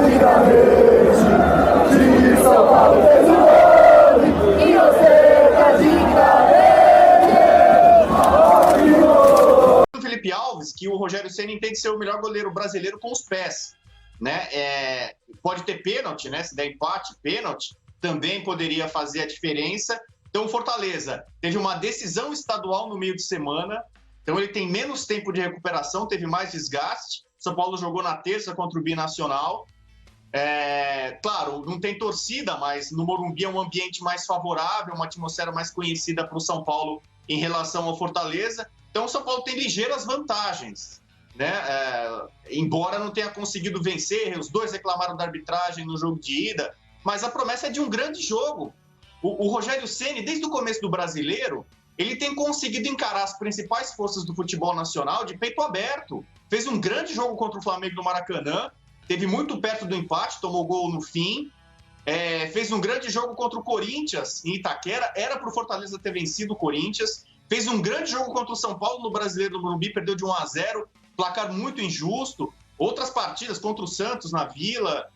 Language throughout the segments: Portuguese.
dignamente, de São Paulo fez um gol, e você tá dignamente. O Felipe Alves, que o Rogério Ceni entende ser o melhor goleiro brasileiro com os pés, né? Pode ter pênalti, né? Se der empate, pênalti, também poderia fazer a diferença. Então, o Fortaleza teve uma decisão estadual no meio de semana, então ele tem menos tempo de recuperação, teve mais desgaste. São Paulo jogou na terça contra o Binacional. Claro, não tem torcida, mas no Morumbi é um ambiente mais favorável, uma atmosfera mais conhecida para o São Paulo em relação ao Fortaleza. Então, o São Paulo tem ligeiras vantagens, né? Embora não tenha conseguido vencer, os dois reclamaram da arbitragem no jogo de ida, mas a promessa é de um grande jogo. O Rogério Ceni, desde o começo do Brasileiro, ele tem conseguido encarar as principais forças do futebol nacional de peito aberto. Fez um grande jogo contra o Flamengo no Maracanã, teve muito perto do empate, tomou gol no fim. Fez um grande jogo contra o Corinthians em Itaquera, era para o Fortaleza ter vencido o Corinthians. Fez um grande jogo contra o São Paulo no Brasileiro do Morumbi, perdeu de 1-0, placar muito injusto. Outras partidas contra o Santos na Vila,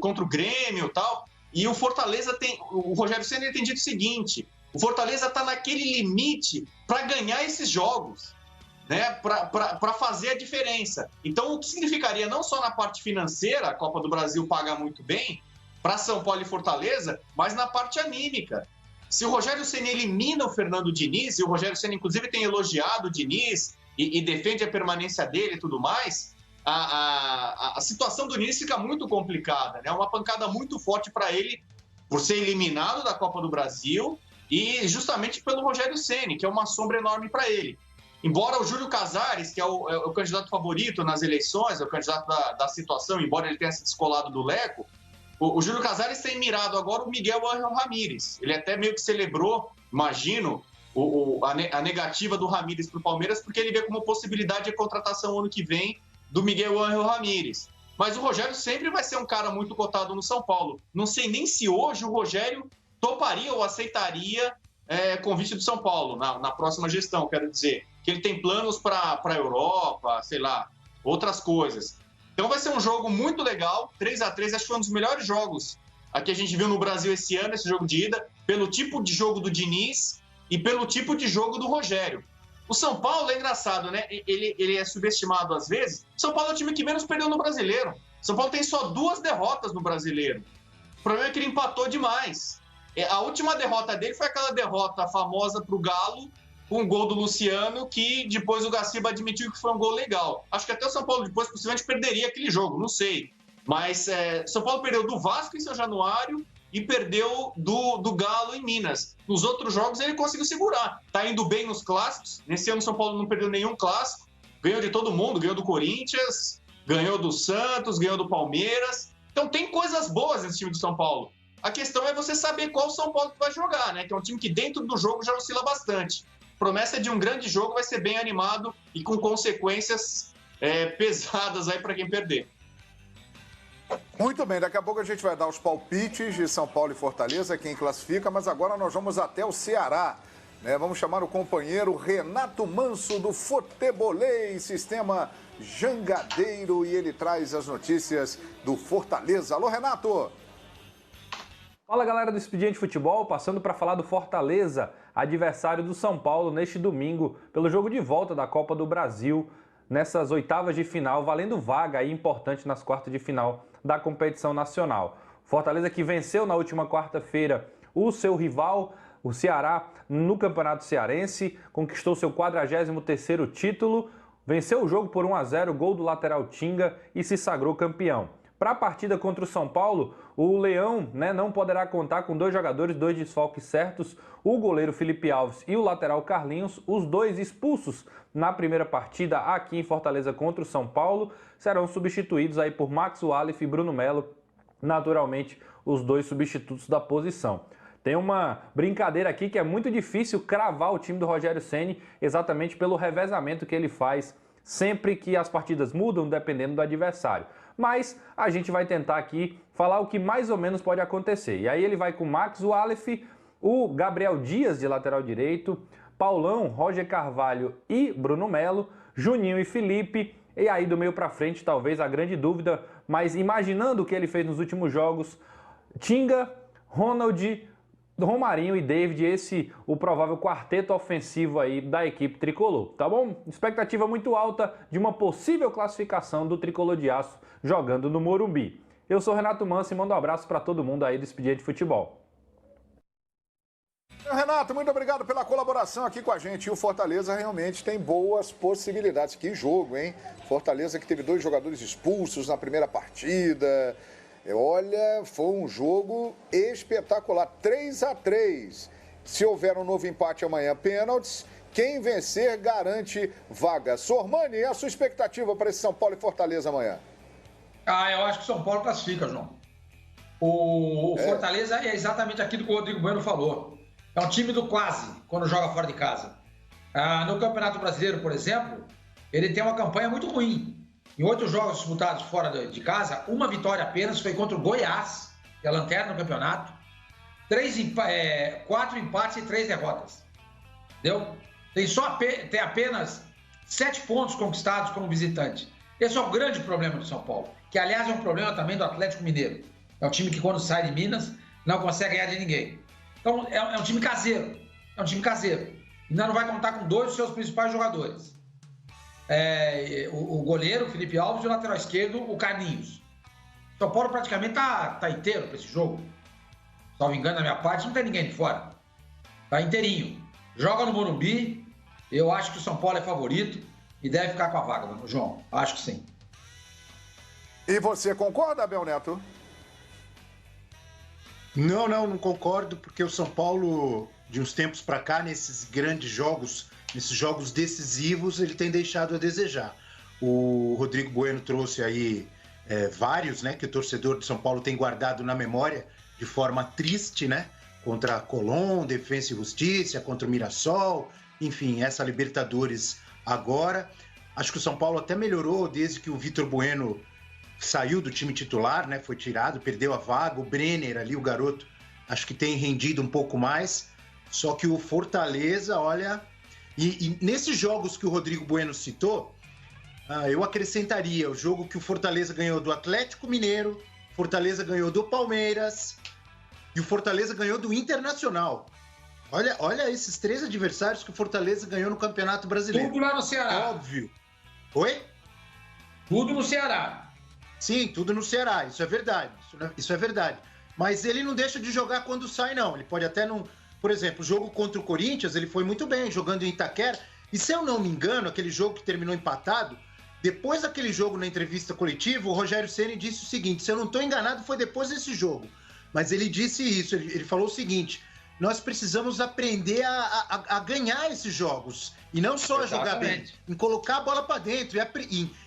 contra o Grêmio e tal. E o Fortaleza o Rogério Ceni tem dito o seguinte: o Fortaleza está naquele limite para ganhar esses jogos, né? Para fazer a diferença. Então, o que significaria não só na parte financeira, a Copa do Brasil paga muito bem para São Paulo e Fortaleza, mas na parte anímica. Se o Rogério Ceni elimina o Fernando Diniz, e o Rogério Ceni inclusive tem elogiado o Diniz e defende a permanência dele e tudo mais, a situação do Diniz fica muito complicada, né? Uma pancada muito forte para ele por ser eliminado da Copa do Brasil e justamente pelo Rogério Ceni, que é uma sombra enorme para ele. Embora o Júlio Casares, que é o candidato favorito nas eleições, é o candidato da situação, embora ele tenha se descolado do Leco, o Júlio Casares tem mirado agora o Miguel Ángel Ramírez. Ele até meio que celebrou, imagino, a negativa do Ramírez para o Palmeiras, porque ele vê como possibilidade de contratação ano que vem do Miguel Ángel Ramírez. Mas o Rogério sempre vai ser um cara muito cotado no São Paulo. Não sei nem se hoje o Rogério toparia ou aceitaria convite do São Paulo na próxima gestão, quero dizer. Que ele tem planos para a Europa, sei lá, outras coisas. Então vai ser um jogo muito legal, 3-3, acho que foi um dos melhores jogos que a gente viu no Brasil esse ano, esse jogo de ida, pelo tipo de jogo do Diniz e pelo tipo de jogo do Rogério. O São Paulo é engraçado, né? Ele é subestimado às vezes. O São Paulo é o time que menos perdeu no Brasileiro. O São Paulo tem só 2 derrotas no Brasileiro. O problema é que ele empatou demais. A última derrota dele foi aquela derrota famosa para o Galo, com um gol do Luciano, que depois o Gaciba admitiu que foi um gol legal. Acho que até o São Paulo depois possivelmente perderia aquele jogo, não sei. Mas São Paulo perdeu do Vasco em São Januário e perdeu do Galo em Minas. Nos outros jogos ele conseguiu segurar. Tá indo bem nos clássicos. Nesse ano o São Paulo não perdeu nenhum clássico. Ganhou de todo mundo, ganhou do Corinthians, ganhou do Santos, ganhou do Palmeiras. Então tem coisas boas nesse time do São Paulo. A questão é você saber qual São Paulo que vai jogar, né? Que é um time que dentro do jogo já oscila bastante. Promessa de um grande jogo, vai ser bem animado e com consequências pesadas aí para quem perder. Muito bem, daqui a pouco a gente vai dar os palpites de São Paulo e Fortaleza, quem classifica, mas agora nós vamos até o Ceará, né? Vamos chamar o companheiro Renato Manso do Futebolês, Sistema Jangadeiro, e ele traz as notícias do Fortaleza. Alô, Renato! Fala, galera do Expediente Futebol, passando para falar do Fortaleza, adversário do São Paulo neste domingo, pelo jogo de volta da Copa do Brasil, nessas oitavas de final, valendo vaga aí importante nas quartas de final da competição nacional. Fortaleza que venceu na última quarta-feira o seu rival, o Ceará, no Campeonato Cearense, conquistou seu 43º título, venceu o jogo por 1-0, gol do lateral Tinga e se sagrou campeão. Para a partida contra o São Paulo, o Leão, né, não poderá contar com 2 jogadores, 2 desfalques certos, o goleiro Felipe Alves e o lateral Carlinhos, os 2 expulsos na primeira partida aqui em Fortaleza contra o São Paulo, serão substituídos aí por Max Wallace e Bruno Melo, naturalmente os 2 substitutos da posição. Tem uma brincadeira aqui que é muito difícil cravar o time do Rogério Ceni, exatamente pelo revezamento que ele faz sempre que as partidas mudam, dependendo do adversário. Mas a gente vai tentar aqui falar o que mais ou menos pode acontecer. E aí ele vai com Max Wallace, o Gabriel Dias de lateral direito, Paulão, Roger Carvalho e Bruno Melo, Juninho e Felipe, E aí do meio para frente, talvez a grande dúvida, mas imaginando o que ele fez nos últimos jogos, Tinga, Ronald, Romarinho e David, esse o provável quarteto ofensivo aí da equipe tricolor, tá bom? Expectativa muito alta de uma possível classificação do Tricolor de Aço jogando no Morumbi. Eu sou Renato Manso e mando um abraço para todo mundo aí do Expediente Futebol. Renato, muito obrigado pela colaboração aqui com a gente. E o Fortaleza realmente tem boas possibilidades. Que jogo, hein? Fortaleza que teve 2 jogadores expulsos na primeira partida. Olha, foi um jogo espetacular, 3-3. Se houver um novo empate amanhã, pênaltis, quem vencer garante vaga. Sormani, e a sua expectativa para esse São Paulo e Fortaleza amanhã? Eu acho que o São Paulo classifica, João. O Fortaleza é exatamente aquilo que o Rodrigo Bueno falou. É um time do quase, quando joga fora de casa. No Campeonato Brasileiro, por exemplo, ele tem uma campanha muito ruim. Em 8 jogos disputados fora de casa, 1 vitória apenas foi contra o Goiás, que é a lanterna do campeonato. 4 empates e 3 derrotas. Entendeu? Tem apenas 7 pontos conquistados como visitante. Esse é o grande problema do São Paulo, que aliás é um problema também do Atlético Mineiro. É um time que quando sai de Minas não consegue ganhar de ninguém. Então é um time caseiro. É um time caseiro. Ainda não vai contar com 2 dos seus principais jogadores. O goleiro, o Felipe Alves, e o lateral esquerdo, o Carlinhos. São Paulo praticamente tá inteiro para esse jogo. Salvo engano, da minha parte, não tem ninguém de fora. Tá inteirinho. Joga no Morumbi. Eu acho que o São Paulo é favorito e deve ficar com a vaga, João. Acho que sim. E você concorda, Abel Neto? Não concordo, porque o São Paulo, de uns tempos para cá, nesses grandes jogos, nesses jogos decisivos, ele tem deixado a desejar. O Rodrigo Bueno trouxe aí vários, né, que o torcedor de São Paulo tem guardado na memória de forma triste, né, contra a Colón, Defensa e Justiça, contra o Mirassol, enfim, essa Libertadores agora. Acho que o São Paulo até melhorou desde que o Vitor Bueno saiu do time titular, né, foi tirado, perdeu a vaga, o Brenner ali, o garoto, acho que tem rendido um pouco mais, só que o Fortaleza, olha... E nesses jogos que o Rodrigo Bueno citou, eu acrescentaria o jogo que o Fortaleza ganhou do Atlético Mineiro, Fortaleza ganhou do Palmeiras e o Fortaleza ganhou do Internacional. Olha esses 3 adversários que o Fortaleza ganhou no Campeonato Brasileiro. Tudo lá no Ceará. Óbvio. Oi? Tudo no Ceará. Sim, tudo no Ceará, isso é verdade. Isso é verdade. Mas ele não deixa de jogar quando sai, não. Ele pode até não... Por exemplo, o jogo contra o Corinthians, ele foi muito bem, jogando em Itaquera. E se eu não me engano, aquele jogo que terminou empatado, depois daquele jogo na entrevista coletiva, o Rogério Ceni disse o seguinte, se eu não estou enganado, foi depois desse jogo. Mas ele disse isso, ele falou o seguinte, nós precisamos aprender a ganhar esses jogos. E não só jogar bem, em colocar a bola para dentro,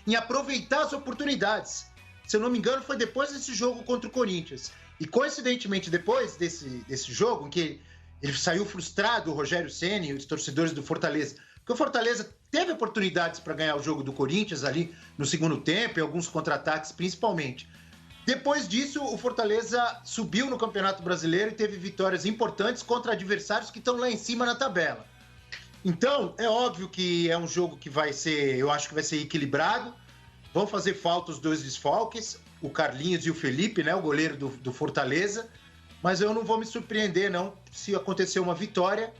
em aproveitar as oportunidades. Se eu não me engano, foi depois desse jogo contra o Corinthians. E coincidentemente, depois desse jogo, em que ele saiu frustrado, o Rogério Ceni e os torcedores do Fortaleza, porque o Fortaleza teve oportunidades para ganhar o jogo do Corinthians ali no segundo tempo, em alguns contra-ataques principalmente. Depois disso, o Fortaleza subiu no Campeonato Brasileiro e teve vitórias importantes contra adversários que estão lá em cima na tabela. Então, é óbvio que é um jogo que vai ser, eu acho que vai ser equilibrado. Vão fazer falta os 2 desfalques, o Carlinhos e o Felipe, né, o goleiro do Fortaleza. Mas eu não vou me surpreender, não, se acontecer uma vitória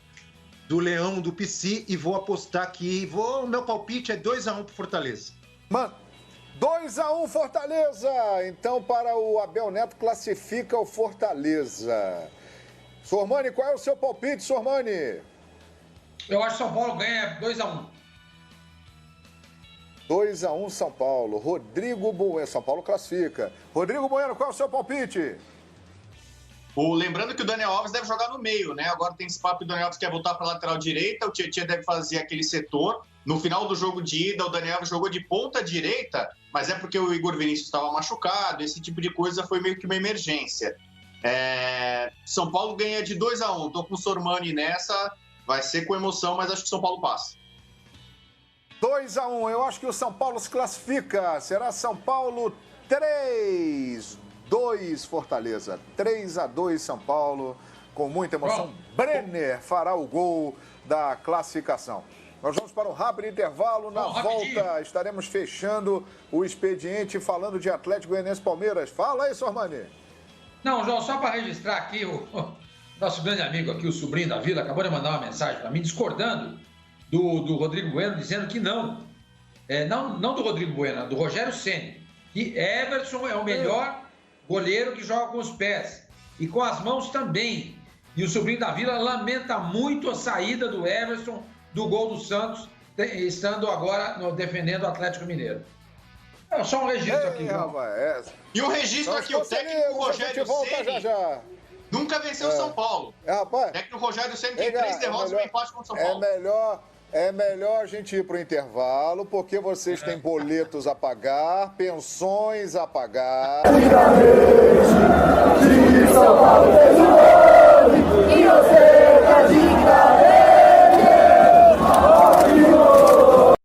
do Leão, do PC, e vou apostar aqui, o meu palpite é 2-1 pro Fortaleza. Mano, 2-1 Fortaleza! Então, para o Abel Neto, classifica o Fortaleza. Sormani, qual é o seu palpite, Sormani? Eu acho que São Paulo ganha 2-1. 2-1 São Paulo. Rodrigo Bueno, São Paulo classifica. Rodrigo Bueno, qual é o seu palpite? Lembrando que o Daniel Alves deve jogar no meio, né? Agora tem esse papo que o Daniel Alves quer voltar para a lateral direita, o Tietchan deve fazer aquele setor. No final do jogo de ida, o Daniel Alves jogou de ponta direita, mas é porque o Igor Vinícius estava machucado, esse tipo de coisa foi meio que uma emergência. São Paulo ganha de 2-1, tô com o Sormani nessa, vai ser com emoção, mas acho que o São Paulo passa. 2-1, eu acho que o São Paulo se classifica, será São Paulo 3-2 Fortaleza, 3-2 São Paulo, com muita emoção. Brenner fará o gol da classificação. Nós vamos para um rápido intervalo. Na volta, estaremos fechando o expediente falando de Atlético Goianiense Palmeiras. Fala aí, Sormani. Não, João, só para registrar aqui, o nosso grande amigo aqui, o sobrinho da Vila, acabou de mandar uma mensagem para mim, discordando do Rodrigo Bueno, dizendo que não do Rodrigo Bueno, do Rogério Ceni, que Everson é o melhor goleiro que joga com os pés e com as mãos também. E o sobrinho da Vila lamenta muito a saída do Everson do gol do Santos, estando agora defendendo o Atlético Mineiro. É só um registro aqui, João. E o registro aqui, o técnico Rogério Ceni nunca venceu o São Paulo. Rapaz, o técnico Rogério Ceni tem 3 derrotas e um empate contra o São Paulo. É melhor a gente ir para o intervalo, porque vocês têm boletos a pagar, pensões a pagar. De São Paulo fez um gol, e você tá de cabelo.